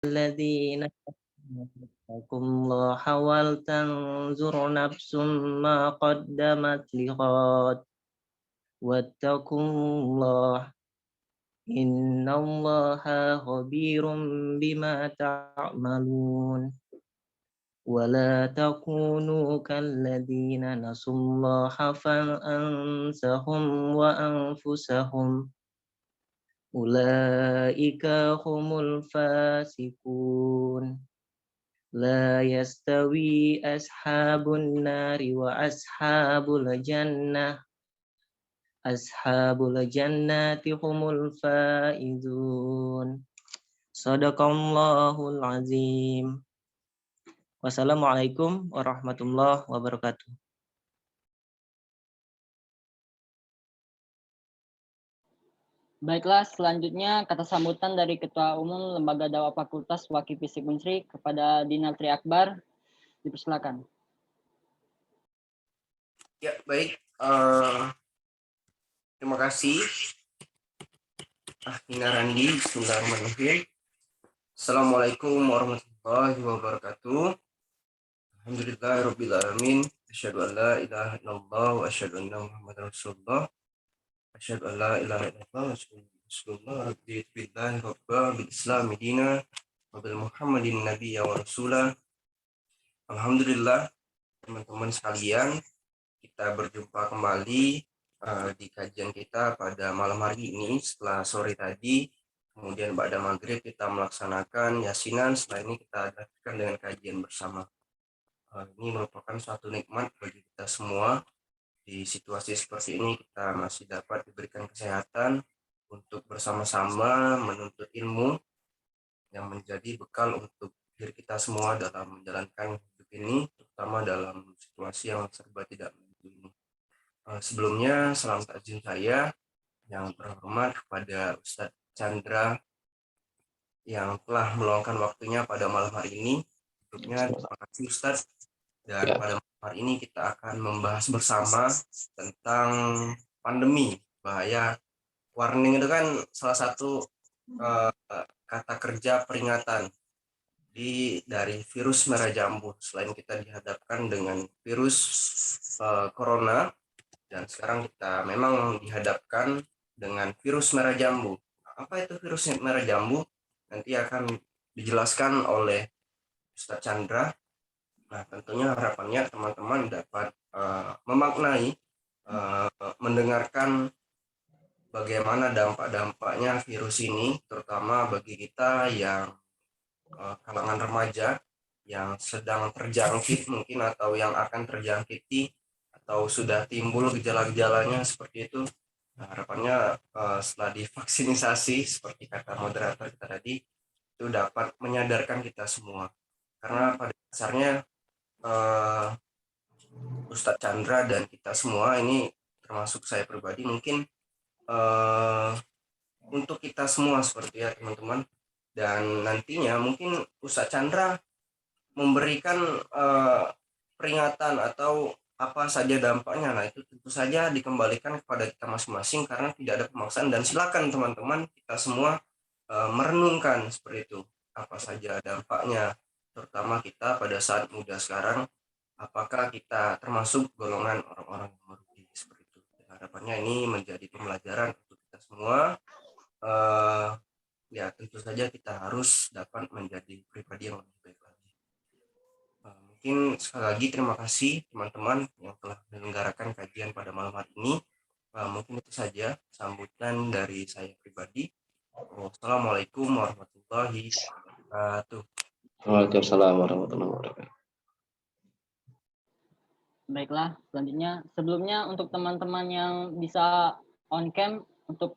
الذين اتقوا الله ولتنظر نفس ما قدمت لغد واتقوا الله إن الله خبير بما تعملون ولا تكونوا كالذين نسوا الله فأنسهم وأنفسهم أولئك هم الفاسقون لا يستوي أصحاب النار وأصحاب الجنة أصحاب الجنة هم الفائزون صدق الله العظيم. Wassalamualaikum warahmatullahi wabarakatuh. Baiklah, selanjutnya kata sambutan dari Ketua Umum Lembaga Dakwah Fakultas Wakil Fisik Unsri kepada Dinal Tri Akbar. Dipersilakan. Ya, baik. Terima kasih. Nina Randi, Bismillahirrahmanirrahim. Assalamualaikum warahmatullahi wabarakatuh. Alhamdulillahirabbil alamin. Asyhadu an la ilaha illallah wa asyhadu anna Muhammadar Rasulullah. Asyhadu an la ilaha illallah wa asyhadu anna Rasulullah. Rabbi billahi rabba bil islami dina wa bil Muhammadin nabiyya wa rasulah. Alhamdulillah, teman-teman sekalian, kita berjumpa kembali di kajian kita pada malam hari ini. Setelah sore tadi, kemudian pada maghrib kita melaksanakan yasinan. Setelah ini kita adakan dengan kajian bersama. Ini merupakan suatu nikmat bagi kita semua. Di situasi seperti ini kita masih dapat diberikan kesehatan untuk bersama-sama menuntut ilmu yang menjadi bekal untuk diri kita semua dalam menjalankan hidup ini, terutama dalam situasi yang serba tidak menentu ini. Sebelumnya, salam takzim saya yang terhormat kepada Ustadz Chandra yang telah meluangkan waktunya pada malam hari ini. Tentunya terima kasih Ustadz. Dan pada malam hari ini kita akan membahas bersama tentang pandemi. Bahaya warning itu kan salah satu kata kerja peringatan dari virus merah jambu. Selain kita dihadapkan dengan virus corona, dan sekarang kita memang dihadapkan dengan virus merah jambu. Apa itu virus merah jambu? Nanti akan dijelaskan oleh Ustadz Chandra. Nah, tentunya harapannya teman-teman dapat memaknai, mendengarkan bagaimana dampak-dampaknya virus ini, terutama bagi kita yang kalangan remaja yang sedang terjangkit mungkin atau yang akan terjangkiti atau sudah timbul gejala-gejalanya seperti itu. Nah, harapannya setelah divaksinasi seperti kata moderator kita tadi itu dapat menyadarkan kita semua, karena pada dasarnya Ustadz Chandra dan kita semua ini termasuk saya pribadi mungkin untuk kita semua seperti ya teman-teman, dan nantinya mungkin Ustadz Chandra memberikan peringatan atau apa saja dampaknya. Nah, itu tentu saja dikembalikan kepada kita masing-masing karena tidak ada pemaksaan, dan silakan teman-teman kita semua merenungkan seperti itu apa saja dampaknya, terutama kita pada saat muda sekarang, apakah kita termasuk golongan orang-orang yang merugi seperti itu. Harapannya ini menjadi pembelajaran untuk kita semua. Ya, tentu saja kita harus dapat menjadi pribadi yang lebih baik lagi. Mungkin sekali lagi terima kasih teman-teman yang telah menyelenggarakan kajian pada malam hari ini. Mungkin itu saja sambutan dari saya pribadi. Wassalamualaikum warahmatullahi wabarakatuh. Waalaikumsalam warahmatullahi wabarakatuh. Baiklah, selanjutnya sebelumnya untuk teman-teman yang bisa on cam untuk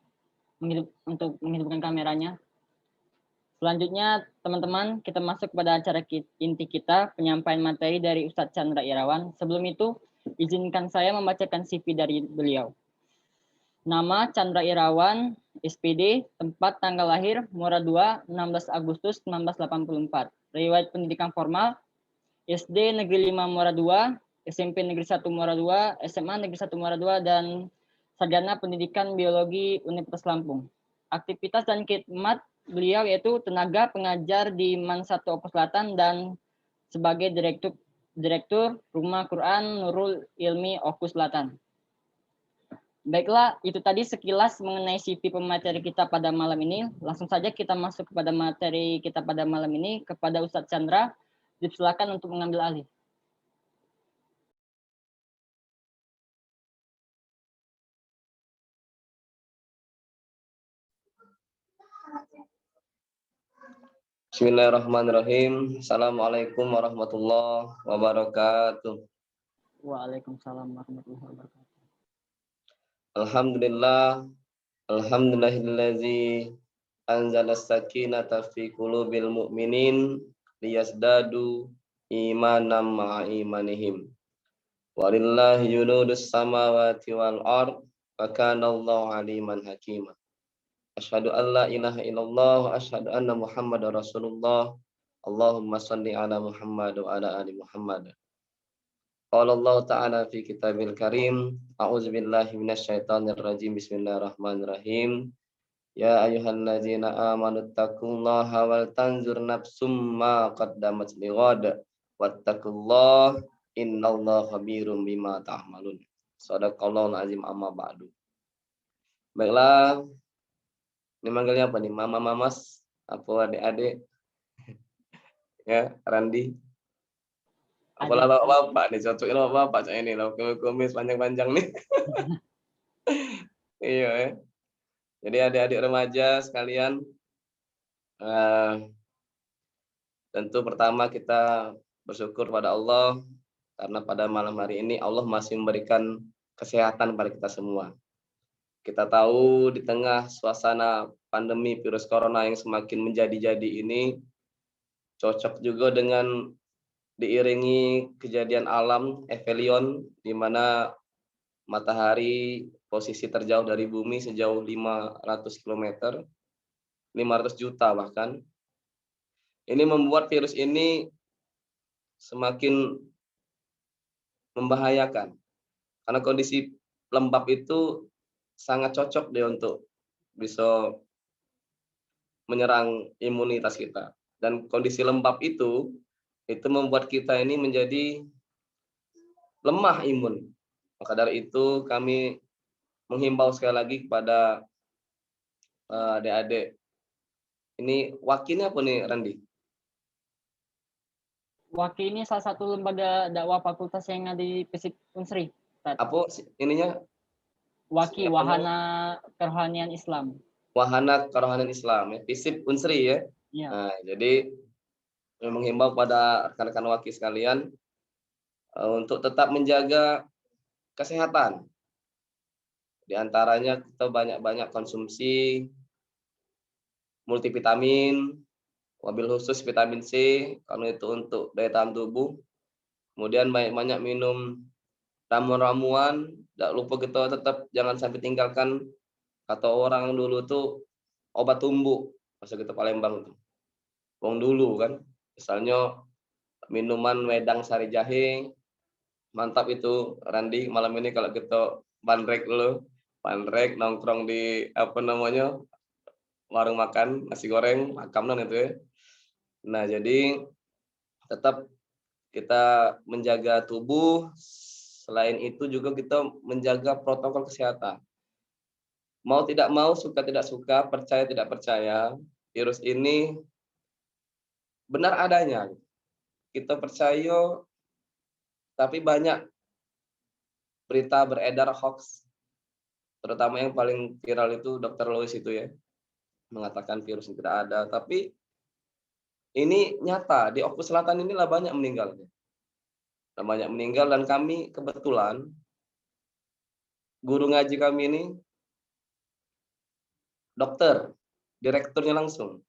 menghidupkan kameranya. Selanjutnya, teman-teman, kita masuk kepada acara inti kita, penyampaian materi dari Ustadz Chandra Irawan. Sebelum itu, izinkan saya membacakan CV dari beliau. Nama Chandra Irawan, SPD, tempat tanggal lahir, Muara 2, 16 Agustus 1984. Riwayat pendidikan formal, SD Negeri 5 Muara 2, SMP Negeri 1 Muara 2, SMA Negeri 1 Muara 2, dan Sarjana Pendidikan Biologi Universitas Lampung. Aktivitas dan khidmat beliau yaitu tenaga pengajar di MAN 1 Oku Selatan dan sebagai Direktur Rumah Quran Nurul Ilmi Oku Selatan. Baiklah, itu tadi sekilas mengenai CV pemateri kita pada malam ini. Langsung saja kita masuk kepada materi kita pada malam ini. Kepada Ustadz Chandra, dipersilakan untuk mengambil alih. Bismillahirrahmanirrahim. Assalamualaikum warahmatullahi wabarakatuh. Waalaikumsalam warahmatullahi wabarakatuh. Alhamdulillah. Alhamdulillahillazi anzala sakinata fi qulubil mu'minin liyazdadu imanam ma'a imanihim. Walillahi junudus samawati wal ard wa kana Allahu aliman hakima. Asyhadu an la ilaha illallah wa asyhadu anna Muhammadar Rasulullah. Allahumma shalli ala Muhammad wa ala ali Muhammad. Qala Allah Ta'ala fi kitabil karim. A'udzu billahi minasyaitonir rajim. Bismillahirrahmanirrahim. Ya ayyuhallazina amanu taqullaha wal tanzur nafsum ma qaddamat lighad wattaqullaha innallaha khabirum bima ta'malun. Shadaqallahul azim, amma ba'du. Baiklah, ini manggilnya apa nih? Mama, mamas, apa adik-adik? Ya, Randi. Apalah bapak nih, cocoknya bapak saya ini loh, kumis panjang-panjang nih. Iya ya. Jadi adik-adik remaja sekalian, tentu pertama kita bersyukur pada Allah karena pada malam hari ini Allah masih memberikan kesehatan pada kita semua. Kita tahu di tengah suasana pandemi virus corona yang semakin menjadi-jadi ini, cocok juga dengan diiringi kejadian alam Evelion, di mana matahari posisi terjauh dari bumi sejauh 500 km, 500 juta bahkan. Ini membuat virus ini semakin membahayakan. Karena kondisi lembab itu sangat cocok dia untuk bisa menyerang imunitas kita. Dan kondisi lembab itu membuat kita ini menjadi lemah imun. Maka dari itu kami menghimbau sekali lagi kepada adik-adik. Ini wakilnya apa nih, Randi? Wakil ini salah satu lembaga dakwah fakultas yang ada di FISIP Unsri. Apa ininya? Wakil Wahana Kerohanian Islam. Wahana Kerohanian Islam, ya. FISIP Unsri ya. Ya. Nah, jadi menghimbau pada rekan-rekan wakil sekalian untuk tetap menjaga kesehatan. Di antaranya kita banyak-banyak konsumsi multivitamin, wabil khusus vitamin C, karena itu untuk daya tahan tubuh. Kemudian banyak-banyak minum ramuan-ramuan. Tidak lupa kita tetap jangan sampai tinggalkan, kata orang dulu tuh obat tumbuk, masa kita Palembang tuh. Wong dulu kan, misalnya minuman wedang sari jahe, mantap itu Randi. Malam ini kalau kita bandrek dulu, bandrek nongkrong di warung makan nasi goreng makam non itu ya. Nah, jadi tetap kita menjaga tubuh. Selain itu juga kita menjaga protokol kesehatan. Mau tidak mau, suka tidak suka, percaya tidak percaya, virus ini benar adanya. Kita percaya, tapi banyak berita beredar hoax. Terutama yang paling viral itu Dr. Louis itu ya, mengatakan virus itu tidak ada. Tapi ini nyata, di Oku Selatan inilah banyak meninggal. Banyak meninggal, dan kami kebetulan guru ngaji kami ini dokter, direkturnya langsung,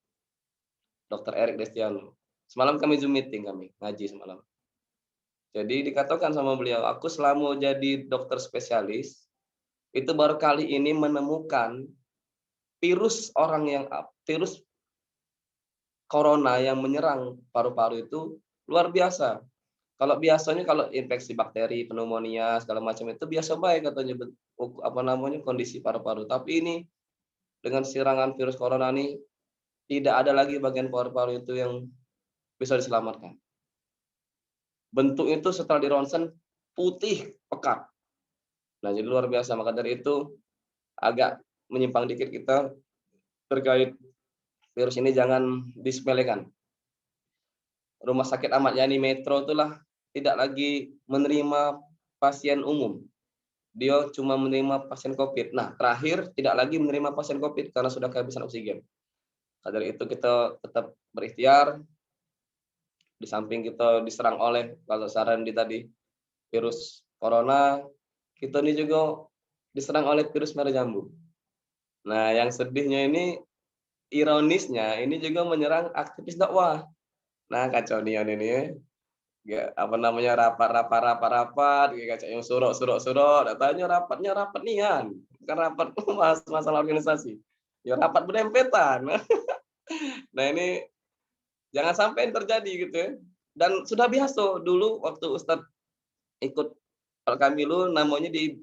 Dr. Erik Destiano. Semalam kami Zoom meeting, kami ngaji semalam. Jadi dikatakan sama beliau, aku selama jadi dokter spesialis itu baru kali ini menemukan virus corona yang menyerang paru-paru itu luar biasa. Kalau biasanya kalau infeksi bakteri, pneumonia segala macam itu biasa baik katanya kondisi paru-paru. Tapi ini dengan serangan virus corona ini tidak ada lagi bagian paru-paru itu yang bisa diselamatkan. Bentuk itu setelah di ronsen putih pekat. Nah, jadi luar biasa. Maka dari itu agak menyimpang dikit kita terkait virus ini, jangan disepelekan. Rumah Sakit Ahmad Yani Metro itulah tidak lagi menerima pasien umum. Dia cuma menerima pasien COVID. Nah, terakhir tidak lagi menerima pasien COVID karena sudah kehabisan oksigen. Nah, dari itu kita tetap berikhtiar. Di samping kita diserang oleh, kalau saran di tadi, virus corona, kita ini juga diserang oleh virus merah jambu. Nah, yang sedihnya ini, ironisnya, ini juga menyerang aktivis dakwah. Nah, kacau nih ini ya. Apa namanya, rapat, kayak yang surok, datanya rapatnya rapat nian, bukan rapat masalah organisasi. Ya rapat berdempetan. Nah, ini jangan sampai ini terjadi gitu ya. Dan sudah biasa dulu waktu Ustadz ikut kami dulu namanya di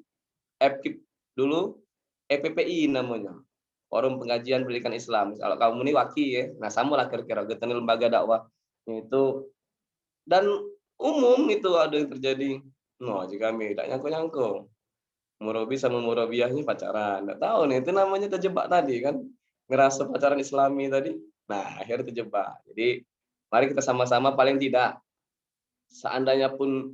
FKIP dulu, EPPI namanya. Forum Pengajian Pendidikan Islam. Kalau kamu ini waki ya. Nah, sama lah kira-kira kita ini lembaga dakwah itu, dan umum itu ada yang terjadi. No, jika kami tidak nyangkut-nyangkut. Murabi sama murabiah ini pacaran. Enggak tahu nih, itu namanya terjebak tadi kan. Ngerasa pacaran Islami tadi. Nah, akhirnya terjebak. Jadi, mari kita sama-sama, paling tidak seandainya pun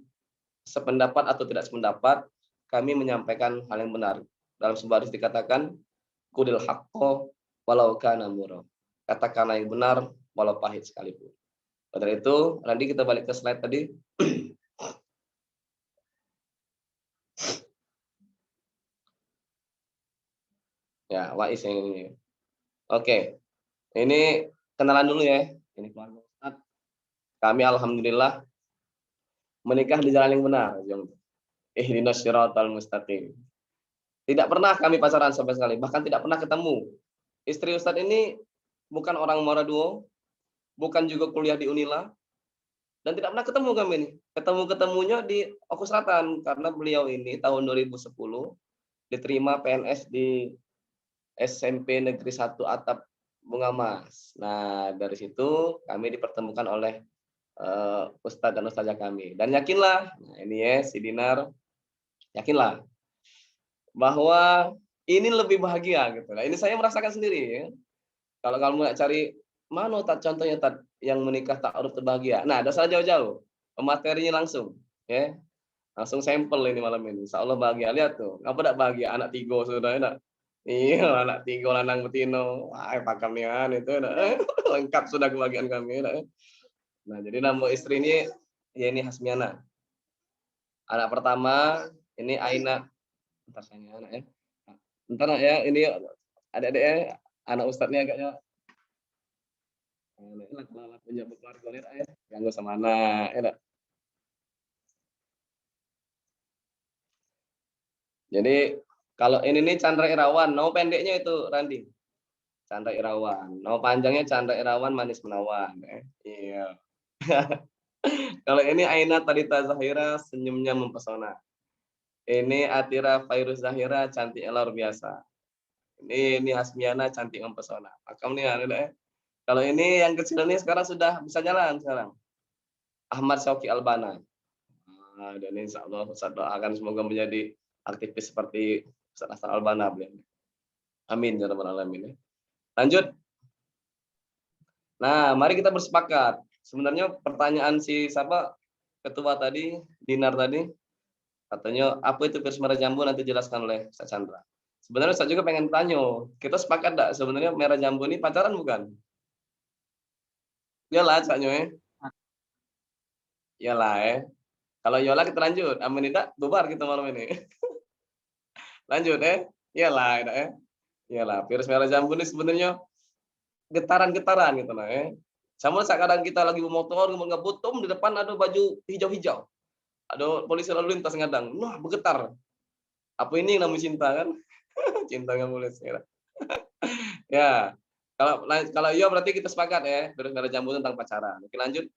sependapat atau tidak sependapat, kami menyampaikan hal yang benar. Dalam sebuah hadis dikatakan, qulil haqqo walau kana murra. Katakanlah yang benar walau pahit sekalipun. Dari itu, nanti kita balik ke slide tadi. Ya, Wais yang ini. Oke. Ini kenalan dulu ya. Ini keluarga Ustaz. Kami alhamdulillah menikah di jalan yang benar. Ihdinas siratal mustaqim. Tidak pernah kami pacaran sampai sekali, bahkan tidak pernah ketemu. Istri Ustaz ini bukan orang Moraduo, bukan juga kuliah di Unila, dan tidak pernah ketemu kami ini. Ketemu-ketemunya di Oku Selatan, karena beliau ini tahun 2010 diterima PNS di SMP Negeri 1 Atap Bunga Mas. Nah, dari situ kami dipertemukan oleh Ustadz dan Ustazah kami. Dan yakinlah, nah ini ya si Dinar, yakinlah bahwa ini lebih bahagia gitu. Nah, ini saya merasakan sendiri ya. Kalau kamu nggak cari mana contohnya yang menikah taaruf terbahagia. Nah, ada salah jauh-jauh. Materinya langsung ya. Langsung sampel ini malam ini. Insya Allah bahagia. Lihat tuh. Apa tidak bahagia? Anak tiga sudah enak. Iya, anak tiga lanang betino. Wah, pakamian itu enak. Lengkap sudah kebahagiaan kami. Enak. Nah, jadi nama istri ini ya ini Hasmiana. Anak pertama ini Aina. Bentar saya anak ya. Bentar ya, ini adik-adik ya. Anak Ustadznya agaknya lah punya keluarga ya. Ganggu sama anak, ya. Jadi kalau ini nih Chandra Irawan, nama pendeknya itu Randi. Chandra Irawan. Nama panjangnya Chandra Irawan Manis Menawan. Iya. Kalau ini Aina Tadita Zahira, senyumnya mempesona. Ini Atira Fairuz Zahira, cantiknya luar biasa. Ini Hasmiana, cantik mempesona. Makam nih ada ya. Kalau ini yang kecil ini sekarang sudah bisa jalan sekarang. Ahmad Syauqi Albana. Nah, dan insya Allah Ustaz doakan semoga menjadi aktivis seperti Ustaz Hasan Albana. Amin ya rabbal alamin. Lanjut. Nah, mari kita bersepakat. Sebenarnya pertanyaan si siapa ketua tadi, Dinar tadi, katanya apa itu virus merah jambu, nanti jelaskan oleh Ustaz Chandra. Sebenarnya saya juga pengen tanya, kita sepakat enggak sebenarnya merah jambu ini pacaran bukan? Iyalah, caknya ya. Iyalah ya. Kalau iyalah kita lanjut, amin tidak bubar kita malam ini. Lanjut ya. Iyalah ya. Iyalah, virus merah jambu ini sebenarnya getaran-getaran gitu lah ya. Sama kadang kita lagi bermotor, ngebut, di depan ada baju hijau-hijau. Ada polisi lalu lintas ngadang. Wah, bergetar. Apa ini yang namanya cinta kan? Cinta nggak boleh sekarang. Ya. Kalau iya berarti kita sepakat ya, virus merah jambu tentang pacaran. Oke, lanjut.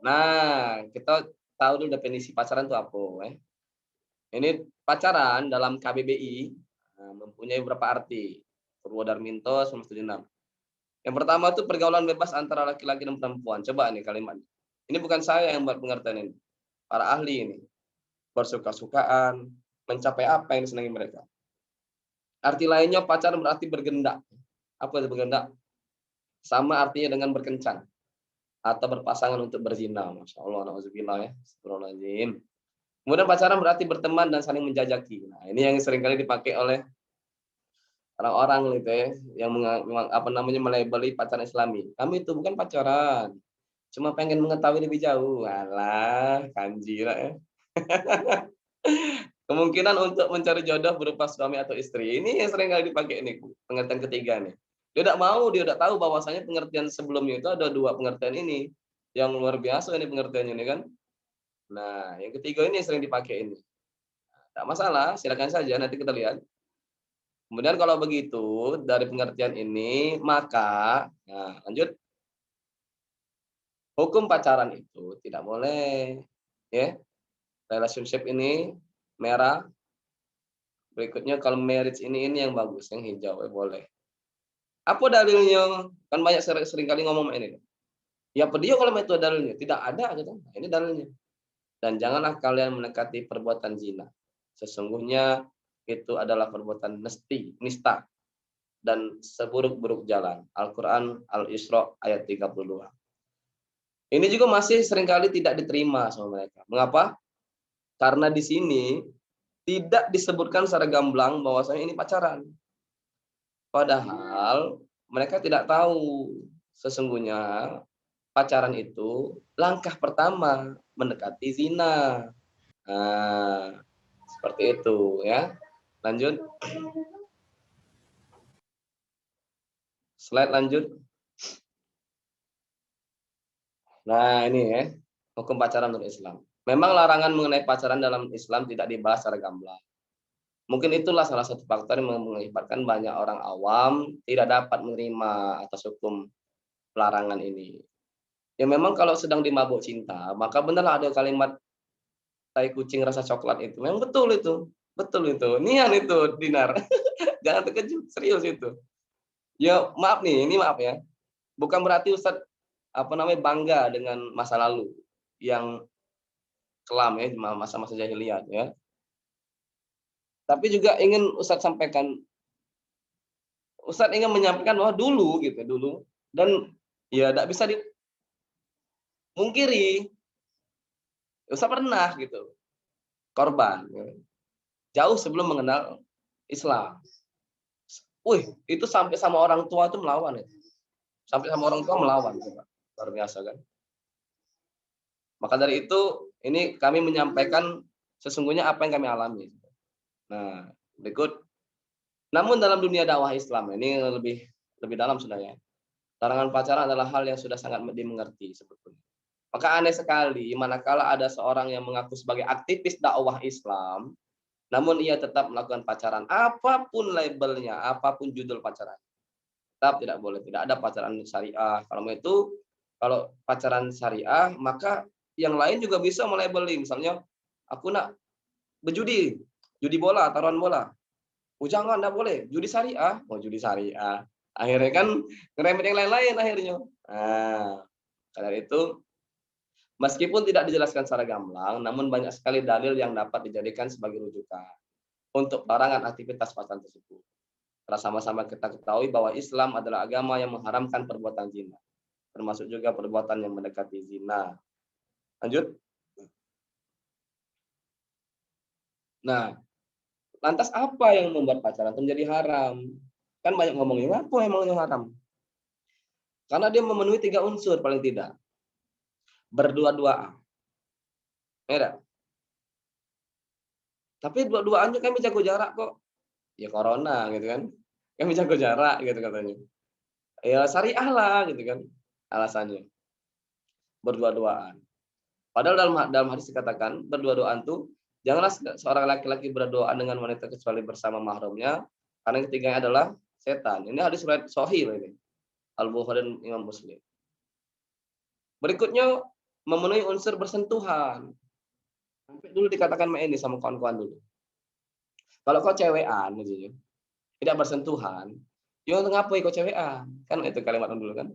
Nah, kita tahu dulu definisi pacaran itu apa ya. Ini pacaran dalam KBBI mempunyai beberapa arti. Purwodarminto 1976. Yang pertama itu pergaulan bebas antara laki-laki dan perempuan. Coba nih kalimat. Ini bukan saya yang buat pengertian ini. Para ahli ini. Bersuka-sukaan, mencapai apa yang disenangi mereka. Arti lainnya pacaran berarti bergendak. Apa itu bergendak? Sama artinya dengan berkencan. Atau berpasangan untuk berzina. Masya Allah, na'udzubillah ya. Astagfirullahaladzim. Kemudian pacaran berarti berteman dan saling menjajaki. Nah, ini yang seringkali dipakai oleh orang-orang gitu ya, yang melabeli pacaran Islami. Kami itu bukan pacaran, cuma pengen mengetahui lebih jauh. Alah, kanji lah ya. Kemungkinan untuk mencari jodoh berupa suami atau istri. Ini yang seringkali dipakai ini, pengertian ketiga nih. Dia udah tahu bahwasanya pengertian sebelumnya itu ada dua pengertian ini. Yang luar biasa ini pengertiannya ini kan. Nah, yang ketiga ini yang sering dipakai ini. Tidak masalah, silakan saja nanti kita lihat. Kemudian kalau begitu dari pengertian ini maka lanjut, hukum pacaran itu tidak boleh ya. Relationship ini merah. Berikutnya kalau marriage ini yang bagus, yang hijau boleh. Apa dalilnya? Kan banyak sering kali ngomong ini. Ya dia kalau itu dalilnya, tidak ada gitu. Nah, ini dalilnya. Dan janganlah kalian mendekati perbuatan zina. Sesungguhnya itu adalah perbuatan nista dan seburuk-buruk jalan. Al-Quran Al-Isra ayat 32. Ini juga masih seringkali tidak diterima sama mereka. Mengapa? Karena di sini tidak disebutkan secara gamblang bahwasanya ini pacaran. Padahal mereka tidak tahu sesungguhnya pacaran itu langkah pertama mendekati zina. Nah, seperti itu ya. Lanjut. Slide lanjut. Nah, ini ya, hukum pacaran menurut Islam. Memang larangan mengenai pacaran dalam Islam tidak dibahas secara gamblang. Mungkin itulah salah satu faktor yang mengakibatkan banyak orang awam tidak dapat menerima atas hukum larangan ini. Ya memang kalau sedang dimabuk cinta, maka benarlah ada kalimat tai kucing rasa coklat itu. Memang betul itu. Betul itu. Nian itu, Dinar. Jangan terkejut, serius itu. Ya, maaf nih, ini maaf ya. Bukan berarti Ustadz bangga dengan masa lalu yang kelam ya, masa-masa jahiliyah ya. Tapi juga ingin Ustadz sampaikan, Ustadz ingin menyampaikan bahwa dulu gitu, dulu dan ya tidak bisa dimungkiri. Ustadz pernah gitu korban ya. Jauh sebelum mengenal Islam. Itu sampai sama orang tua itu melawan ya. Sampai sama orang tua melawan. Luar biasa kan. Maka dari itu, ini kami menyampaikan sesungguhnya apa yang kami alami. Nah, berikut. Namun dalam dunia dakwah Islam, ini lebih dalam sebenarnya. Larangan pacaran adalah hal yang sudah sangat dimengerti sebetulnya. Maka aneh sekali, manakala ada seorang yang mengaku sebagai aktivis dakwah Islam, namun ia tetap melakukan pacaran, apapun labelnya, apapun judul pacaran. Tetap tidak boleh, tidak ada pacaran syariah. Kalau pacaran syariah, maka yang lain juga bisa melabeli. Misalnya, aku nak berjudi, judi bola, taruhan bola. Jangan, tidak boleh. Judi syariah, judi syariah. Akhirnya kan ngerembet yang lain-lain akhirnya. Nah, karena itu, meskipun tidak dijelaskan secara gamblang, namun banyak sekali dalil yang dapat dijadikan sebagai rujukan untuk larangan aktivitas pacaran tersebut. Karena sama-sama kita ketahui bahwa Islam adalah agama yang mengharamkan perbuatan zina, termasuk juga perbuatan yang mendekati zina. Lanjut. Nah, lantas apa yang membuat pacaran itu menjadi haram? Kan banyak ngomongnya, apa emangnya haram? Karena dia memenuhi 3 unsur paling tidak. Berdua-duaan. Ya, tapi dua-duanya kami jago jarak kok. Ya corona gitu kan. Kami jago jarak gitu katanya. Ya syariah lah gitu kan alasannya. Berdua-duaan. Padahal dalam hadis dikatakan berdua-duaan tuh janganlah seorang laki-laki berduaan dengan wanita kecuali bersama mahramnya, karena yang ketiganya adalah setan. Ini hadis riwayat sahih ini. Al-Bukhari dan Imam Muslim. Berikutnya memenuhi unsur bersentuhan. Sampai dulu dikatakan ini sama kawan-kawan dulu. Kalau kau cewekan gitu, tidak bersentuhan, yo ngapain kok cewekan, kan itu kalimat dulu kan.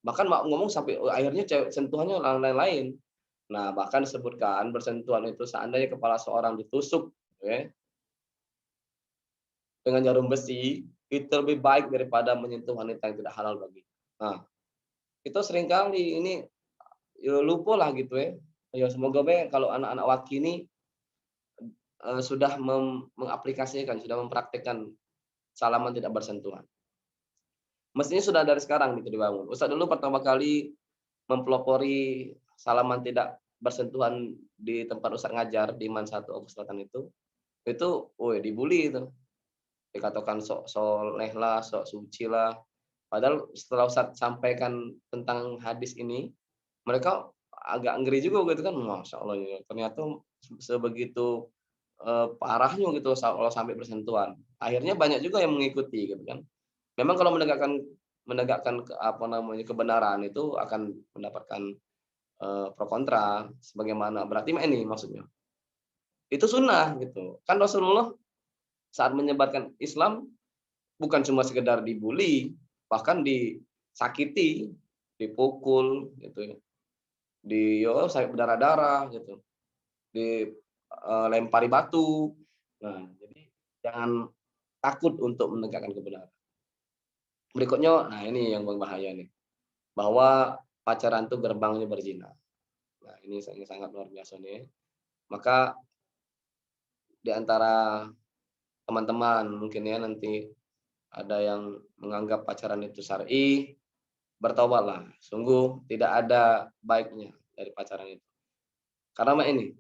Bahkan ngomong sampai akhirnya cewek sentuhannya lain-lain. Nah, bahkan disebutkan bersentuhan itu seandainya kepala seorang ditusuk ya, dengan jarum besi, itu lebih baik daripada menyentuh wanita yang tidak halal bagi. Nah, itu seringkali ini ya lupa lah gitu ya. Ya semoga kalau anak-anak waki ini sudah mengaplikasikan, sudah mempraktikkan salaman tidak bersentuhan. Mestinya sudah dari sekarang gitu dibangun. Ustaz dulu pertama kali mempelopori salaman tidak bersentuhan di tempat Ustaz ngajar di Man 1 Ogus Selatan itu dibully itu. Dikatakan sok soleh lah, sok suci lah. Padahal setelah Ustaz sampaikan tentang hadis ini, mereka agak ngeri juga gitu kan, masya Allah ya, ternyata sebegitu parahnya gitu kalau sampai bersentuhan. Akhirnya banyak juga yang mengikuti gitu kan. Memang kalau menegakkan kebenaran itu akan mendapatkan pro kontra sebagaimana berarti ini maksudnya. Itu sunnah gitu. Kan Rasulullah saat menyebarkan Islam bukan cuma sekedar dibully, bahkan disakiti, dipukul gitu ya. Sampai berdarah-darah gitu. Dilempari batu. Nah, jadi jangan takut untuk menegakkan kebenaran. Berikutnya, nah ini yang berbahaya nih. Bahwa pacaran itu gerbangnya berzina. Nah, ini sangat luar biasa nih. Maka di antara teman-teman mungkin ya nanti ada yang menganggap pacaran itu syar'i, bertobatlah. Sungguh tidak ada baiknya dari pacaran itu. Karena ini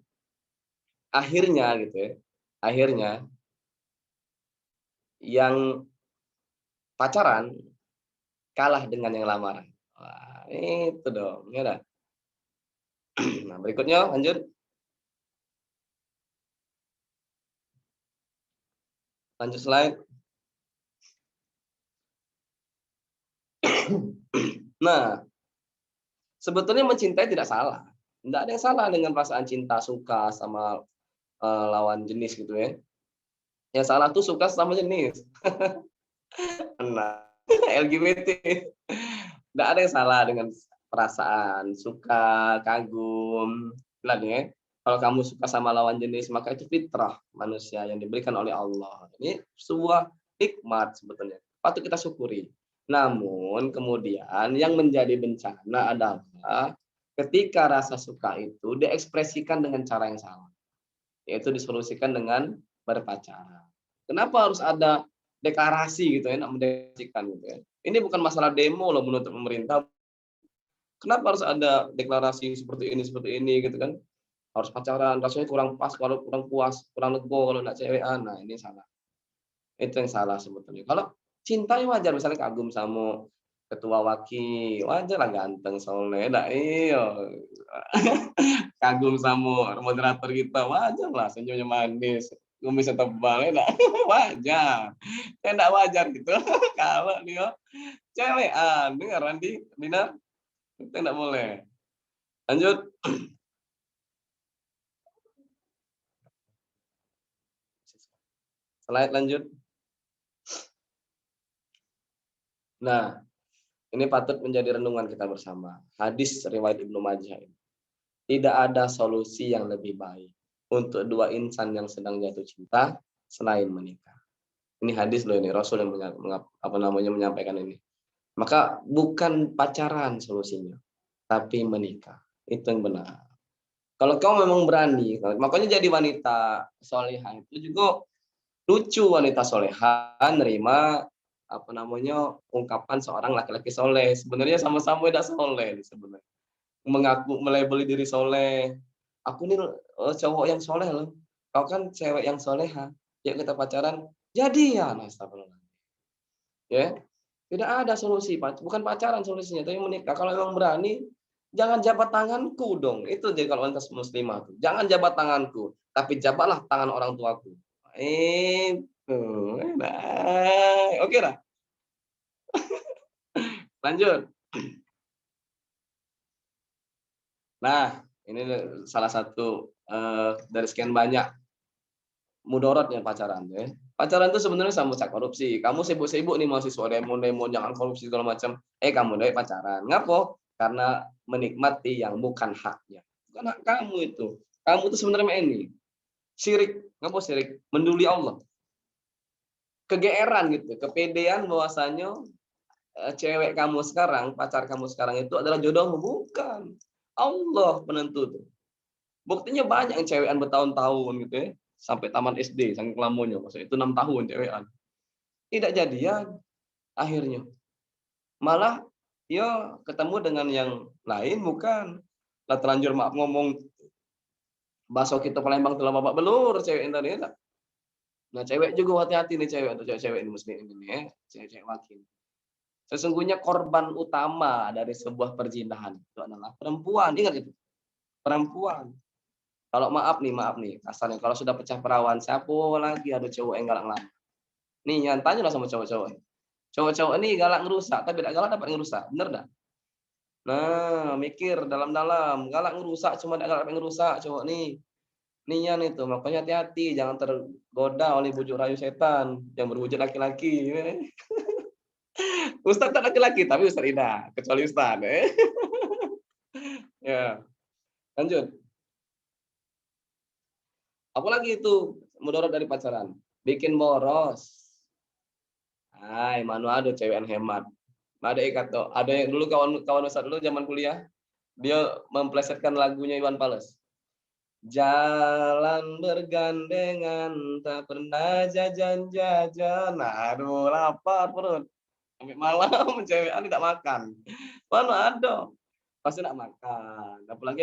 akhirnya gitu ya. Akhirnya yang pacaran kalah dengan yang lamaran. Wah, itu dong, ya dah. Nah, berikutnya lanjut. Lanjut slide. Nah, sebetulnya mencintai tidak salah. Tidak ada yang salah dengan perasaan cinta, suka sama lawan jenis gitu ya. Yang salah tuh suka sama jenis. Nah, LGBT. Tidak ada yang salah dengan perasaan suka, kagum. Bilang ya, kalau kamu suka sama lawan jenis, maka itu fitrah manusia yang diberikan oleh Allah. Ini sebuah nikmat sebetulnya. Patut kita syukuri. Namun kemudian yang menjadi bencana adalah ketika rasa suka itu diekspresikan dengan cara yang salah. Yaitu disolusikan dengan berpacaran. Kenapa harus ada deklarasi gitu ya, nak mendeklarasikan gitu ya. Ini bukan masalah demo loh menuntut pemerintah. Kenapa harus ada deklarasi seperti ini gitu kan? Harus pacaran, rasanya kurang pas, kalau kurang puas, kurang lego kalau nak cewekan. Nah, ini salah. Itu yang salah sebetulnya. Kalau cinta ya wajar, misalnya kagum sama ketua waki, wajar lah ganteng soleh, dah iya. Kagum sama moderator kita, wajar lah senyumnya manis, kumisnya tebal, ya dah wajar. Saya enggak wajar gitu kalau dia cewekan, dengaran di Dina, itu enggak boleh. Lanjut. Slide lanjut. Nah, ini patut menjadi renungan kita bersama. Hadis riwayat Ibnu Majah ini. Tidak ada solusi yang lebih baik untuk dua insan yang sedang jatuh cinta selain menikah. Ini hadis loh ini, Rasul yang menyampaikan ini. Maka bukan pacaran solusinya, tapi menikah. Itu yang benar. Kalau kau memang berani, makanya jadi wanita solehah itu juga lucu, wanita solehah nerima ungkapan seorang laki-laki soleh. Sebenarnya sama-sama tidak soleh sebenarnya. Mengaku melabeli diri soleh. Aku nih cowok yang soleh loh. Kau kan cewek yang soleha. Yuk kita pacaran. Jadian. Astagfirullah. Ya, tidak ada solusi. Bukan pacaran solusinya, tapi menikah. Kalau memang berani, jangan jabat tanganku dong. Itu jadi kalau wanita muslimah. Jangan jabat tanganku, tapi jabatlah tangan orang tuaku. Itu. Nah, oke lah. Lanjut. Nah, ini salah satu dari sekian banyak mudorotnya pacaran ya. Pacaran itu sebenarnya sama cak korupsi. Kamu sibuk-sibuk nih mahasiswa demo-demo jangan korupsi segala macam. Kamu deh pacaran. Ngapo? Karena menikmati yang bukan haknya. Bukan hak kamu itu. Kamu itu sebenarnya ini syirik. Ngapo syirik? Menduli Allah. Kegeeran gitu, kepedean bahwasanya cewek kamu sekarang, pacar kamu sekarang itu adalah jodohmu. Bukan. Allah penentu tuh. Buktinya banyak yang cewekan bertahun-tahun gitu ya. Sampai taman SD, saking kelamonnya. Maksudnya itu 6 tahun cewekan. Tidak jadian akhirnya. Malah ya ketemu dengan yang lain bukan. Lah terlanjur maaf ngomong bakso kita Palembang telah babak belur cewek Indonesia. Nah, cewek juga hati-hati nih cewek atau cewek ini muslim ini ya, cewek wakil. Sesungguhnya korban utama dari sebuah perzinahan itu adalah perempuan. Ingat itu. Perempuan. Kalau maaf nih, kasarnya kalau sudah pecah perawan, siapa lagi ada cowok yang galak ngelamar. Nih, yang tanya lah sama cowok-cowok. Cowok-cowok ini galak ngerusak, tapi tidak galak dapat ngerusak. Bener dah? Nah, mikir dalam-dalam. Galak ngerusak, cuma tidak galak dapat ngerusak cowok nih. Nian itu, makanya hati-hati. Jangan tergoda oleh bujuk rayu setan yang berwujud laki-laki. Ustaz tak laki-laki, tapi Ustaz tidak. Kecuali Ustaz. Ya, lanjut. Apalagi itu mudarat dari pacaran. Bikin boros. Hai, mana ada cewek yang hemat. Ada kata, ada yang dulu kawan Ustaz dulu zaman kuliah, dia memplesetkan lagunya Iwan Fals. Jalan bergandengan, tak pernah jajan-jajan. Aduh, lapar perut. Sampai malam cewekan tidak makan. Mana ada? Pasti tidak makan. Apalagi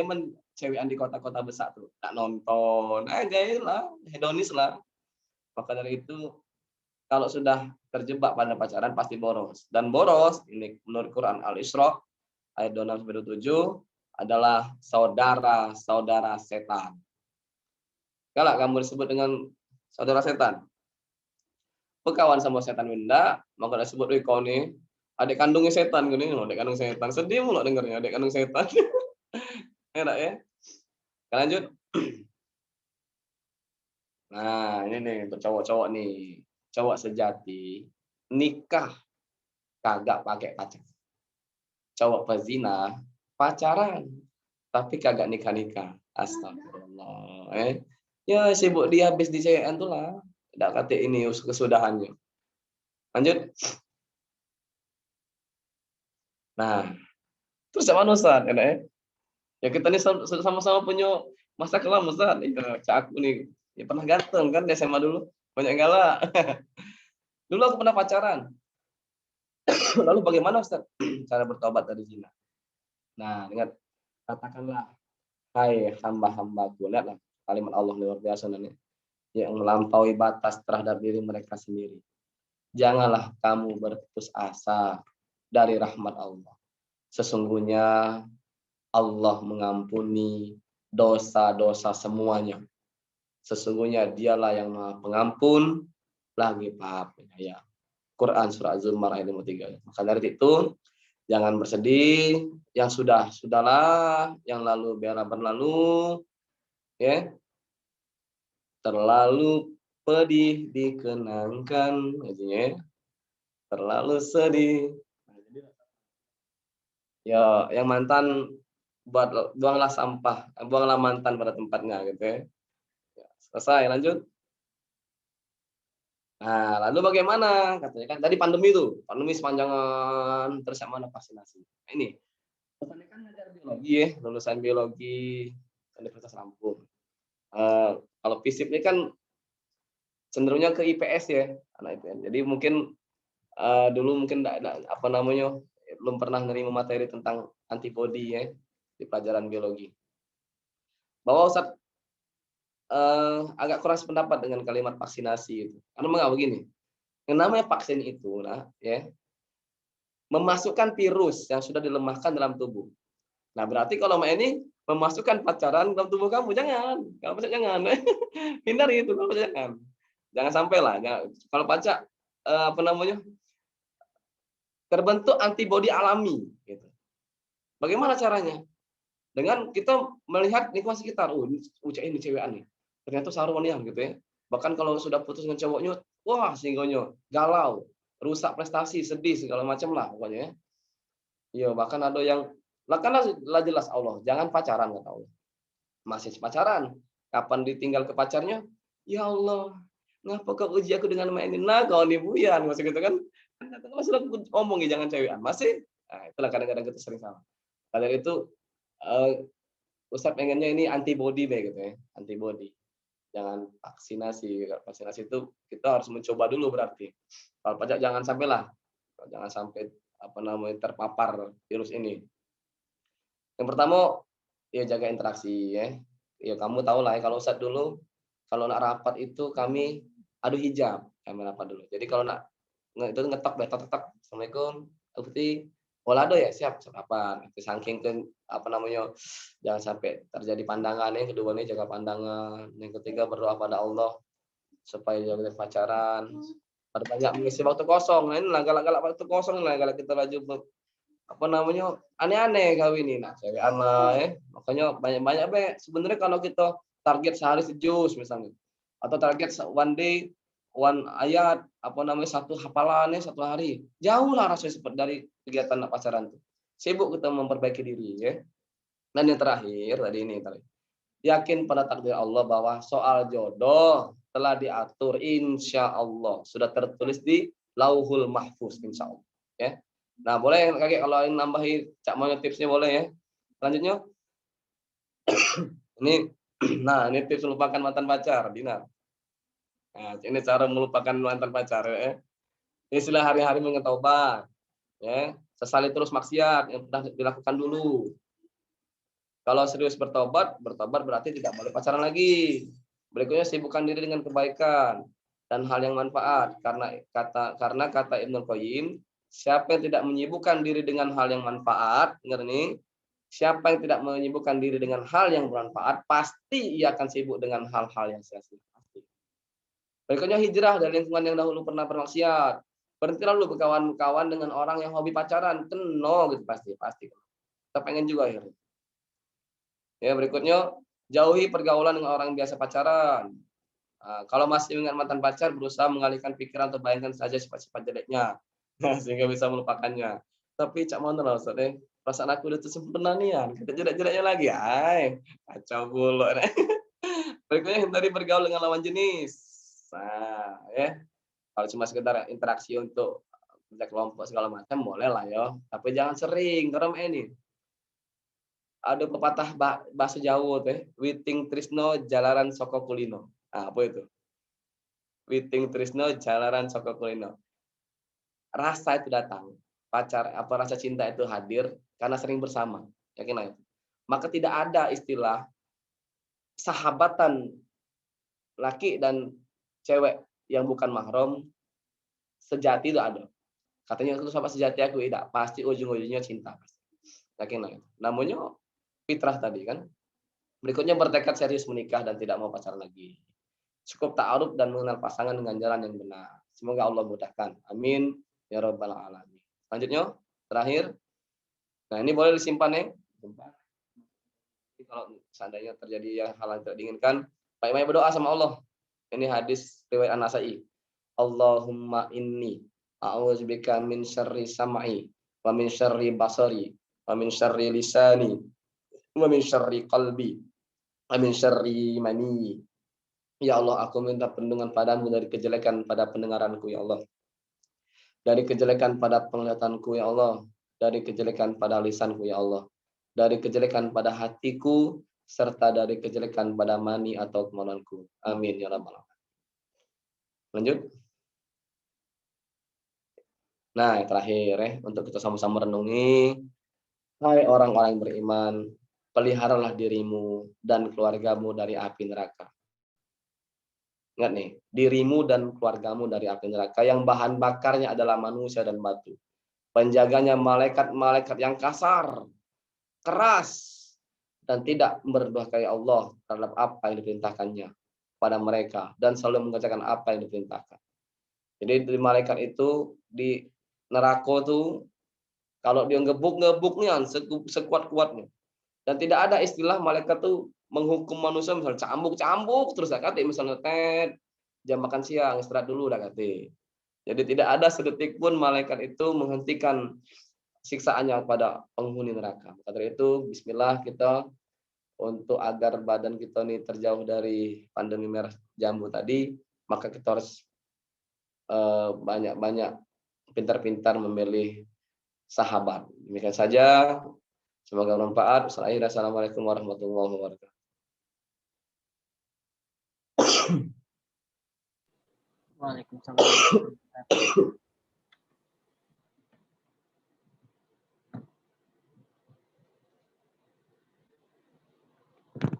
cewekan di kota-kota besar tuh, tak nonton. Gaya lah, hedonis lah. Maka dari itu, kalau sudah terjebak pada pacaran pasti boros. Dan boros, ini menurut Quran Al-Isra ayat 26-27 adalah saudara-saudara setan. Kalau kamu disebut dengan saudara setan, pekawan sama setan benda, maka disebut kau nih adik kandungnya setan gini, adik kandung setan. Sedih mulu dengarnya adik kandung setan. Enak ya? Kita lanjut. Nah, ini nih untuk cowok-cowok nih. Cowok sejati nikah kagak pakai pacar. Cowok pezina pacaran tapi kagak nikah-nikah. Astagfirullah. Ya sibuk dia habis di cewekan tuh lah. Tidak kata ini kesudahannya. Lanjut. Nah, terus sama Ustaz, ya kita nih sama-sama punya masa kelam Ustaz. Ya, aku nih, ya pernah ganteng kan di SMA dulu, banyak galak. Dulu aku pernah pacaran. Lalu bagaimana Ustaz cara bertobat dari zina? Nah, ingat katakanlah, hai hamba-hambaku, lihatlah kalimat Allah luar biasa nih, yang melampaui batas terhadap diri mereka sendiri. Janganlah kamu berputus asa dari rahmat Allah. Sesungguhnya Allah mengampuni dosa-dosa semuanya. Sesungguhnya dialah yang maha pengampun, lagi maha penyayang. Quran surah Az-Zumar ayat 53. Maka dari itu, jangan bersedih, yang sudahlah, yang lalu biarlah berlalu, ya. Terlalu pedih dikenangkan, ya. Terlalu sedih. Ya, yang mantan buanglah sampah, buanglah mantan pada tempatnya gitu ya. Selesai, lanjut. Nah, lalu bagaimana? Katanya kan tadi pandemi sepanjangan, terus yang mana vaksinasi. Nah, ini, katanya kan ngajar biologi ya, lulusan biologi Universitas Lampung. Kalau FISIP ini kan cenderungnya ke IPS ya, anak IPS. Jadi mungkin dulu mungkin belum pernah menerima materi tentang antibodi ya di pelajaran biologi. Bahwa Ustaz agak keras pendapat dengan kalimat vaksinasi itu. Karena mengapa begini? Yang namanya vaksin itu ya, memasukkan virus yang sudah dilemahkan dalam tubuh. Nah, berarti kalau ini memasukkan pacaran dalam tubuh kamu, jangan. Kalau pacar jangan. Hindari itu kalau jangan. Jangan sampai lah. Kalau pacar terbentuk antibodi alami gitu. Bagaimana caranya? Dengan kita melihat lingkungan sekitar, ini cewekan nih. Ternyata saruan gitu ya. Bahkan kalau sudah putus dengan cowoknya, wah singgonyo galau, rusak prestasi, sedih segala macam lah pokoknya ya. Iya, bahkan ada yang lah kan lah jelas Allah, jangan pacaran kata Allah. Masih pacaran, kapan ditinggal ke pacarnya? Ya Allah, ngapa kau uji aku dengan mainin lah kau nih buyan, maksud gitu kan? Masih aku omong ya jangan cewekan, masih. Nah, itulah kadang-kadang kita sering salah. Karena itu Ustadz pengennya ini antibody gitu ya, antibody. Jangan vaksinasi. Vaksinasi itu kita harus mencoba dulu berarti. Kalau pajak jangan sampai terpapar virus ini. Yang pertama ya jaga interaksi ya. Ya kamu tahu lah ya kalau Ustadz dulu kalau nak rapat itu kami adu hijab, kami rapat dulu. Jadi kalau nak itu ngetok betok. Assalamualaikum, Ukti. Walado ya siap apa saking jangan sampai terjadi pandangan. Yang kedua nih jaga pandangan, yang ketiga berdoa pada Allah supaya jangan pacaran. Ada banyak mengisi waktu kosong. Nah, ini lah galak-galak waktu kosong lah kalau kita laju aneh-aneh kau ini. Nah cewek anak ya makanya banyak-banyak be sebenarnya kalau kita target sehari sejus misalnya atau target one day one ayat satu hafalannya satu hari jauh lah rasanya seperti dari kegiatan pacaran tuh sibuk kita memperbaiki diri ya. Dan yang terakhir yakin pada takdir Allah bahwa soal jodoh telah diatur insya Allah sudah tertulis di Lauhul Mahfuz insya Allah ya. Nah boleh kakek kalau ingin nambahin cak mau tipsnya boleh ya. Selanjutnya ini tips melupakan mantan pacar Dinar. Nah, ini cara melupakan mantan pacar ya. Istilah hari-hari mengetaubat ya. Sesali terus maksiat yang sudah dilakukan dulu. Kalau serius bertobat berarti tidak boleh pacaran lagi. Berikutnya sibukkan diri dengan kebaikan dan hal yang manfaat karena kata Ibnu Qayyim, siapa yang tidak menyibukkan diri dengan hal yang manfaat, dengar nih, siapa yang tidak menyibukkan diri dengan hal yang bermanfaat, pasti ia akan sibuk dengan hal-hal yang sia-sia. Berikutnya hijrah dari lingkungan yang dahulu pernah bermaksiat. Berhentilah dulu berkawan-kawan dengan orang yang hobi pacaran. Keno gitu pasti. Kita pengen juga akhirnya. Ya, berikutnya jauhi pergaulan dengan orang yang biasa pacaran. Nah, kalau masih ingat mantan pacar, berusaha mengalihkan pikiran atau bayangkan saja sifat-sifat jeleknya. Sehingga bisa melupakannya. Tapi cak mana lah Ustaz deh. Perasaan aku udah sempurna nih ya. Kita jelek-jeleknya lagi. Kacau bulu. Berikutnya hindari bergaul dengan lawan jenis. Nah, ya. Kalau cuma sekedar interaksi untuk kelompok segala macam boleh lah ya. Tapi jangan sering. Karena ini ada pepatah bahasa Jawa teh, witing trisno jalaran saka kulino. Nah, apa itu? Witing trisno jalaran saka kulino. Rasa itu datang, rasa cinta itu hadir karena sering bersama. Yakin lah. Maka tidak ada istilah sahabatan laki dan cewek yang bukan mahram sejati itu ada. Katanya itu sahabat sejati aku tidak, pasti ujung-ujungnya cinta. Yakin lah. Namanya fitrah tadi kan. Berikutnya bertekad serius menikah dan tidak mau pacaran lagi. Cukup ta'aruf dan mengenal pasangan dengan jalan yang benar. Semoga Allah mudahkan. Amin ya rabbal alamin. Selanjutnya terakhir. Nah, ini boleh disimpan ya. Kalau seandainya terjadi hal yang tidak diinginkan, baik-baik berdoa sama Allah. Ini hadis riwayat An-Nasa'i. Allahumma inni a'udzubika min syarri sam'i wa min syarri basari wa min syarri lisani wa min syarri qalbi wa min syarri mani. Ya Allah, aku minta perlindungan padamu dari kejelekan pada pendengaranku ya Allah. Dari kejelekan pada penglihatanku ya Allah, dari kejelekan pada lisanku ya Allah, dari kejelekan pada hatiku serta dari kejelekan pada mani atau kemaluanku. Amin ya rabbal alamin. Lanjut. Nah, yang terakhir ya, untuk kita sama-sama renungi. Hai orang-orang beriman, peliharalah dirimu dan keluargamu dari api neraka. Ingat nih, dirimu dan keluargamu dari api neraka yang bahan bakarnya adalah manusia dan batu. Penjaganya malaikat-malaikat yang kasar, keras, dan tidak berdurhaka Allah terhadap apa yang diperintahkannya pada mereka dan selalu mengerjakan apa yang diperintahkan. Jadi di malaikat itu di neraka tuh kalau dia ngebuk-ngebuknya sekuat-kuatnya. Dan tidak ada istilah malaikat tuh menghukum manusia misalnya cambuk terus misalnya jam makan siang, istirahat dulu dah kata. Jadi tidak ada sedetik pun malaikat itu menghentikan siksaannya pada penghuni neraka. Maka dari itu, bismillah kita untuk agar badan kita ini terjauh dari pandemi merah jambu tadi, maka kita harus banyak-banyak pintar-pintar memilih sahabat. Demikian saja. Semoga bermanfaat. Assalamualaikum warahmatullahi wabarakatuh. Waalaikumsalam.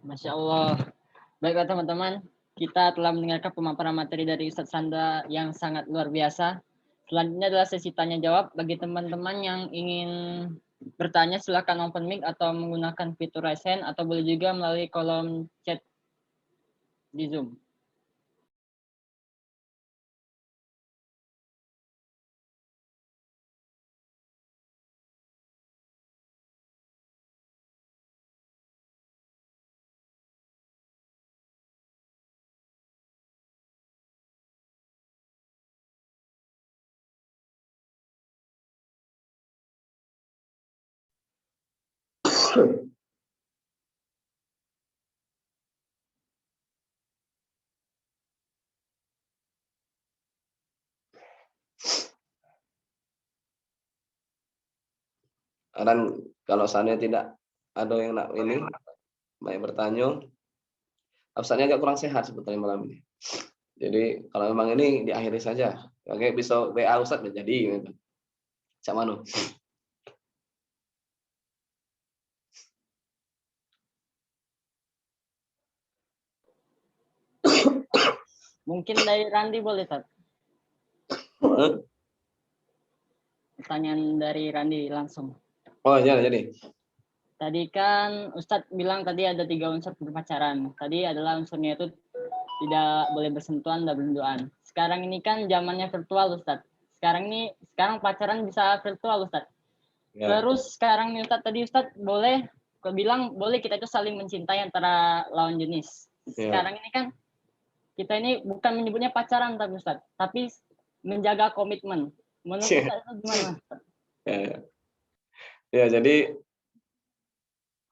Masya Allah. Baiklah teman-teman, kita telah mendengarkan pemaparan materi dari Ustadz Sanda yang sangat luar biasa. Selanjutnya adalah sesi tanya jawab. Bagi teman-teman yang ingin bertanya, silakan open mic atau menggunakan fitur raise hand atau boleh juga melalui kolom chat di Zoom. Dan kalau seandainya tidak ada yang nak ini, banyak bertanya, absennya agak kurang sehat sebetulnya malam ini. Jadi kalau memang ini diakhiri saja. Oke, bisa WA Ustadz menjadi gitu. Cak Manu. Mungkin dari Randi boleh, Ustadz? Pertanyaan dari Randi langsung. Oh iya, jadi. Tadi kan Ustadz bilang tadi ada 3 unsur berpacaran. Tadi adalah unsurnya itu tidak boleh bersentuhan dan berduaan. Sekarang ini kan zamannya virtual, Ustadz. Sekarang pacaran bisa virtual, Ustadz. Ya. Terus sekarang nih Ustadz, tadi Ustadz bilang boleh kita itu saling mencintai antara lawan jenis. Sekarang ini kan kita ini bukan menyebutnya pacaran tapi Ustadz, tapi menjaga komitmen. Menurut Ustadz itu gimana? Ya, jadi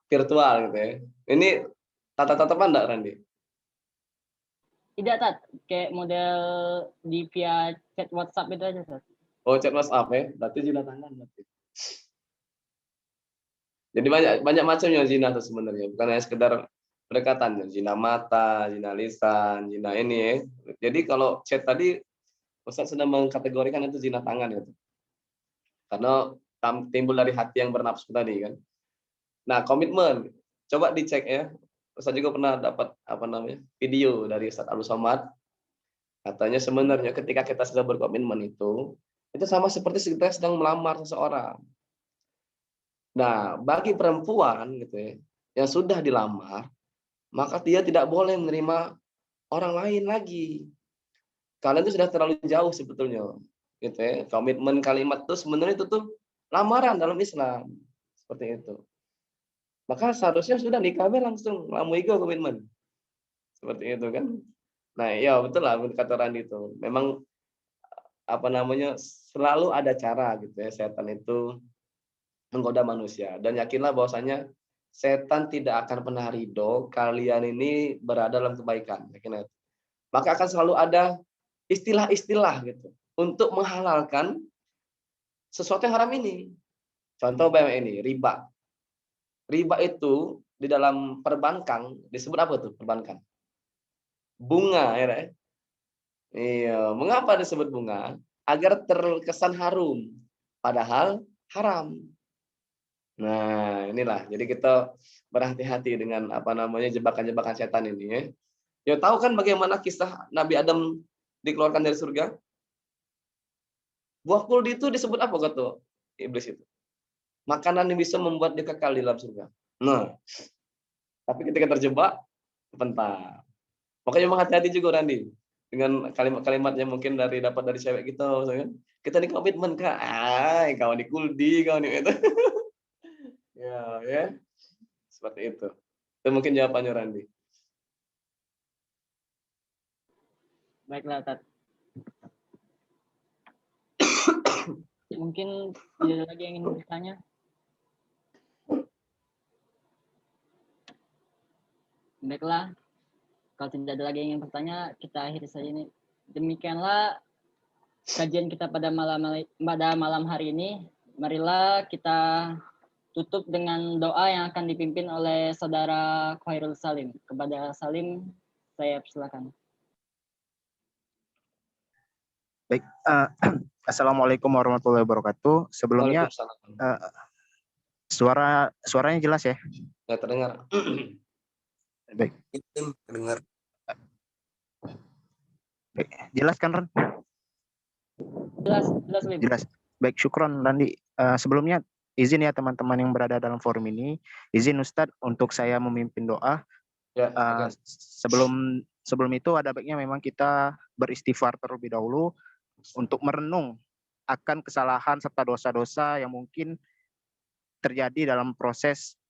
virtual gitu ya. Ini tatap-tatapan enggak, Randi? Tidak, Tat. Kayak model di via chat WhatsApp itu aja, Tat. Oh, chat WhatsApp ya. Berarti zina tangan berarti. Jadi banyak macamnya zina itu sebenarnya, bukan hanya sekedar pendekatan, zina mata, zina lisan, zina ini ya. Jadi kalau chat tadi Ustaz sudah mengkategorikan itu zina tangan gitu. Karena timbul dari hati yang bernafsu tadi kan. Nah, komitmen coba dicek ya. Ustaz juga pernah dapat video dari Ustaz Abdul Somad. Katanya sebenarnya ketika kita sudah berkomitmen itu sama seperti kita sedang melamar seseorang. Nah, bagi perempuan gitu ya, yang sudah dilamar, maka dia tidak boleh menerima orang lain lagi. Kalian itu sudah terlalu jauh sebetulnya. Gitu ya. Komitmen kalimat itu sebenarnya itu tuh lamaran dalam Islam. Seperti itu. Maka seharusnya sudah nikahnya langsung lamuigo komitmen. Seperti itu kan. Nah, ya betul lah kata Randi itu. Memang selalu ada cara gitu ya setan itu menggoda manusia, dan yakinlah bahwasanya setan tidak akan pernah ridho kalian ini berada dalam kebaikan. Maka akan selalu ada istilah-istilah gitu untuk menghalalkan sesuatu yang haram ini. Contoh ini riba. Riba itu di dalam perbankan disebut apa tuh perbankan? Bunga ya. Iya, mengapa disebut bunga? Agar terkesan harum, padahal haram. Nah, inilah. Jadi kita berhati-hati dengan jebakan-jebakan setan ini ya. Ya tahu kan bagaimana kisah Nabi Adam dikeluarkan dari surga? Buah kuldi itu disebut apa kata iblis itu? Makanan yang bisa membuat dia kekal di dalam surga. Nah, tapi ketika terjebak, bentar. Makanya memang hati-hati juga Randi dengan kalimat-kalimat yang mungkin dapat dari cewek kita, kita ini komitmen kak, kau di kuldi, kau ini itu. Ya, seperti itu. Itu mungkin jawabannya Randi. Baiklah, Tat. Mungkin tidak ada lagi yang ingin bertanya. Baiklah, kalau tidak ada lagi yang ingin bertanya, kita akhiri saja ini. Demikianlah kajian kita pada malam hari ini. Marilah kita tutup dengan doa yang akan dipimpin oleh saudara Khairul Salim. Kepada Salim, saya persilakan. Baik, Assalamualaikum warahmatullahi wabarakatuh. Sebelumnya Waalaikumsalam. suaranya jelas ya? Ya terdengar. Baik, Dengar. baik. Jelas kan, Ran? Jelas, Lim. Jelas. Baik, syukron Randi. Sebelumnya izin ya teman-teman yang berada dalam forum ini, izin Ustadz untuk saya memimpin doa. Ya, Sebelum itu ada baiknya memang kita beristighfar terlebih dahulu untuk merenung akan kesalahan serta dosa-dosa yang mungkin terjadi dalam proses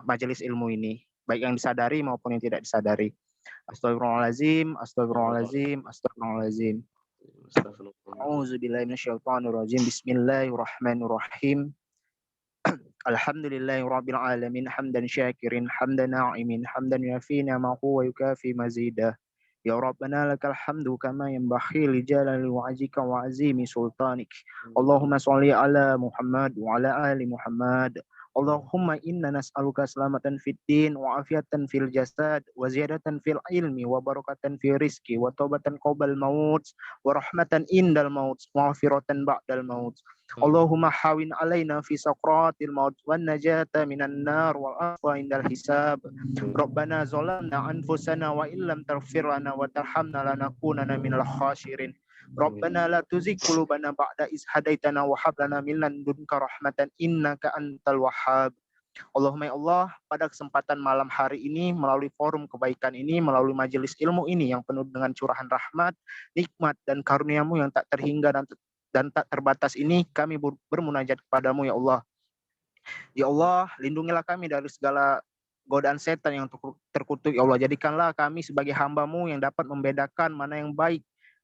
majelis ilmu ini, baik yang disadari maupun yang tidak disadari. Astagfirullahaladzim, astagfirullahaladzim, astagfirullahaladzim. A'udzubillahi minasyaitonirrajim. Bismillahirrahmanirrahim. Alhamdulillahirabbil alamin hamdan syakirin hamdan na'imin hamdan yafi ni'amahu wa yukafi mazidah. Ya Rabbana lakal hamdu kama yanbaghi li jalali wajhika wa azimi sultanik. Allahumma sholli ala Muhammad wa ala ali Muhammad. Allahumma inna nas'aluka selamatan fid din wa afiatan fil jasad wa ziyadatan fil ilmi wa barakatan fil rizki wa taubatan qabal maut wa rahmatan indal maut wa maghfiratan ba'dal maut. Allahumma hawin alaina fi sakratil maut wan najata minan nar wal afwa indal hisab. Rabbana zalamna anfusana wa illam taghfir lana wa tarhamna lanakunanna minal khasirin. Rabbana la tuzigh qulubana ba'da iz hadaitana wa hab lana min ladunka rahmatan innaka antal wahhab. Allahumma ya Allah, pada kesempatan malam hari ini melalui forum kebaikan ini, melalui majelis ilmu ini yang penuh dengan curahan rahmat, nikmat dan karunia-Mu yang tak terhingga dan tak terbatas ini, kami bermunajat kepadamu ya Allah. Ya Allah, lindungilah kami dari segala godaan setan yang terkutuk ya Allah. Jadikanlah kami sebagai hamba-Mu yang dapat membedakan mana yang baik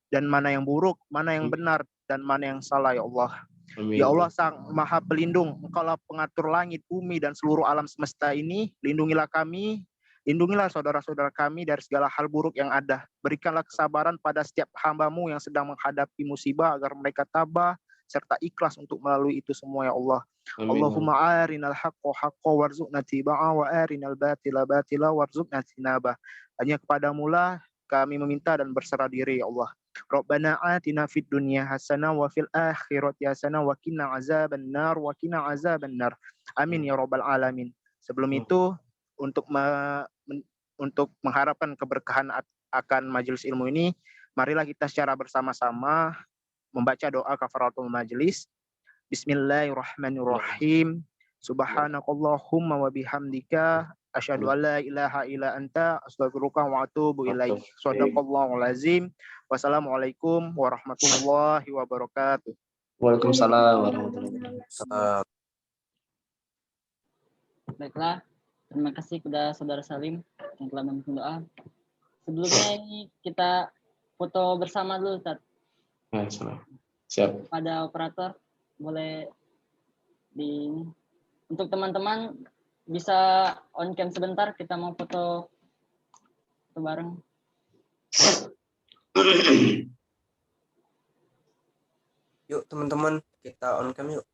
dan mana yang buruk, mana yang benar dan mana yang salah ya Allah. Amin. Ya Allah Sang Maha Pelindung, Engkaulah pengatur langit, bumi dan seluruh alam semesta ini. Lindungilah kami, lindungilah saudara-saudara kami dari segala hal buruk yang ada. Berikanlah kesabaran pada setiap hamba-Mu yang sedang menghadapi musibah agar mereka tabah serta ikhlas untuk melalui itu semua ya Allah. Amin. Allahumma arinal haqqo haqqo warzuqna tibaa wa arinal batila batila warzuqna tinabah. Hanya kepadamu lah kami meminta dan berserah diri ya Allah. Rabbana atina fid dunya hasanah wa fil akhirati hasanah wa qina azabannar wa qina azabannar. Amin ya rabbal alamin. Sebelum itu untuk mengharapkan keberkahan akan majelis ilmu ini, marilah kita secara bersama-sama membaca doa kafaratul majelis. Bismillahirrahmanirrahim. Subhanakallahumma wa bihamdika asyhadu an la ilaha illa anta astaghfiruka wa atubu ilaik. Shadaqallahul azim. Wassalamualaikum warahmatullahi wabarakatuh. Waalaikumsalam warahmatullahi wabarakatuh. Baiklah, terima kasih kepada saudara Salim yang telah memimpin doa. Sebelumnya ini kita foto bersama dulu, Tat. Siap. Pada operator boleh untuk teman-teman bisa on cam sebentar, kita mau foto bareng. Yuk teman-teman, kita on cam yuk.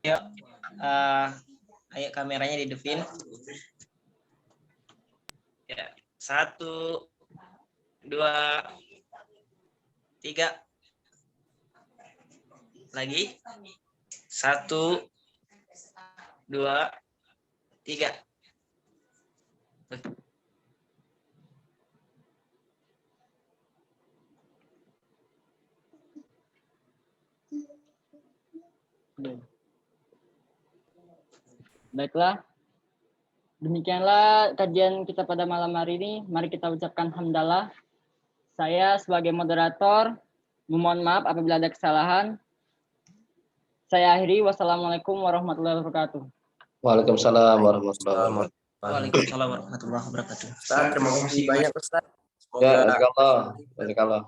Yuk, ayo kameranya dihidupin. Ya, 1, 2, 3. Lagi. 1, 2, 3. Baiklah, demikianlah kajian kita pada malam hari ini. Mari kita ucapkan hamdalah. Saya sebagai moderator memohon maaf apabila ada kesalahan. Saya akhiri. Wassalamualaikum warahmatullahi wabarakatuh. Waalaikumsalam warahmatullahi wabarakatuh. Waalaikumsalam warahmatullahi wabarakatuh. Ustaz, terima kasih banyak Ustaz. Ya, Semoga jazakallah.